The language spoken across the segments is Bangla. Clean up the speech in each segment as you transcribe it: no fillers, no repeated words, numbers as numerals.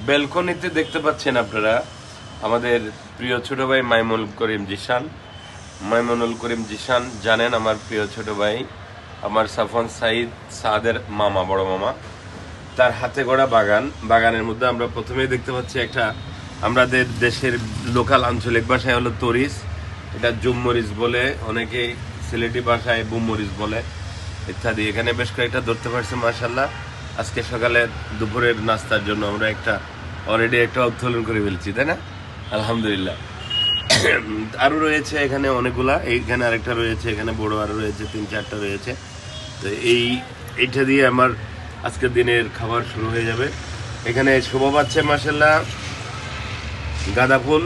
ব্যালকনিতে দেখতে পাচ্ছেন আপনারা আমাদের প্রিয় ছোট ভাই মাইমুনুল করিম জিশান জানেন আমার প্রিয় ছোট ভাই, আমার সাফন সাদের মামা, বড় মামা। তার হাতে গড়া বাগানের মধ্যে আমরা প্রথমেই দেখতে পাচ্ছি একটা আমাদের দেশের লোকাল আঞ্চলিক ভাষায় হলো তরিস, এটা জুমমরিচ বলে, অনেকে সিলেটি ভাষায় বুমমরিচ বলে ইত্যাদি। এখানে বেশ কয়েকটা ধরতে পারছি মাশাআল্লাহ। আজকে সকালে দুপুরের নাস্তার জন্য আমরা অলরেডি একটা উত্তোলন করে ফেলছি, তাই না? আলহামদুলিল্লাহ। আরো রয়েছে এখানে অনেকগুলা, এইখানে আরেকটা রয়েছে, এখানে বড় আরো রয়েছে, 3-4টা রয়েছে। তো এইটা দিয়ে আমার আজকের দিনের খাবার শুরু হয়ে যাবে। এখানে শোভা পাচ্ছে মাশাআল্লাহ গাঁদা ফুল,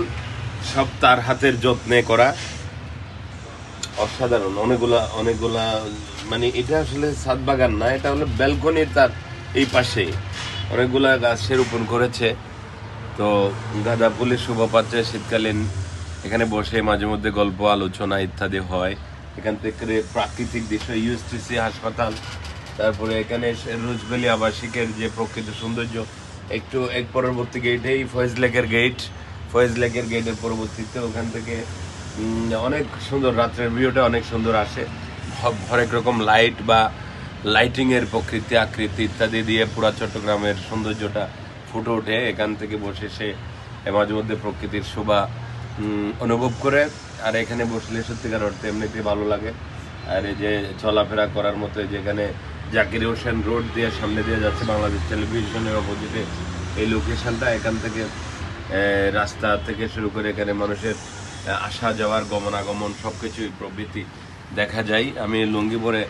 সব তার হাতের যত্নে করা, অসাধারণ। অনেকগুলা মানে এটা আসলে ছাদ বাগান না, এটা হলো ব্যালকনির তার এই পাশে অনেকগুলা গাছ সে রোপণ করেছে। তো গাঁদা ফুলের শোভা পাচ্ছে শীতকালীন, এখানে বসে মাঝে মধ্যে গল্প আলোচনা ইত্যাদি হয়। এখান থেকে প্রাকৃতিক দৃশ্য, ইউএসটিসি হাসপাতাল, তারপরে এখানে রোজভ্যালি আবাসিকের যে প্রকৃত সৌন্দর্য, একটু এক পরবর্তী গেটেই ফয়েজ লেকের গেটের পরবর্তীতে ওখান থেকে অনেক সুন্দর রাত্রের ভিউটা অনেক সুন্দর আসে। হরেক রকম লাইট বা লাইটিং এর প্রকৃতি আকৃতি ইত্যাদি দিয়ে পুরা চট্টগ্রামের সৌন্দর্যটা ফুটে ওঠে। এখান থেকে বসে সে মাঝে মধ্যে প্রকৃতির শোভা অনুভব করে। আর এখানে বসলে সত্যিকার অর্থে এমনিতে ভালো লাগে। আর এই যে চলাফেরা করার মতো, যেখানে জাকির হোসেন রোড দিয়ে সামনে দিয়ে যাচ্ছে বাংলাদেশ টেলিভিশনের অপোজিটে এই লোকেশনটা, এখান থেকে রাস্তা থেকে শুরু করে এখানে মানুষের আসা যাওয়ার গমনাগমন সবকিছুই প্রভৃতি দেখা যায়। আমি লুঙ্গি পরে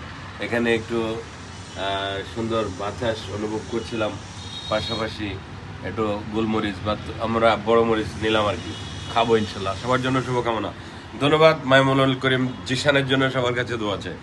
এখানে একটু সুন্দর বাতাস অনুভব করছিলাম, পাশাপাশি একটু গোলমরিচ বা আমরা বড় মরিচ নিলাম আর কি, খাবো ইনশাল্লাহ। সবার জন্য শুভকামনা। ধন্যবাদ। মাইমুনুল করিম জিশানের জন্য সবার কাছে দোয়া চাই।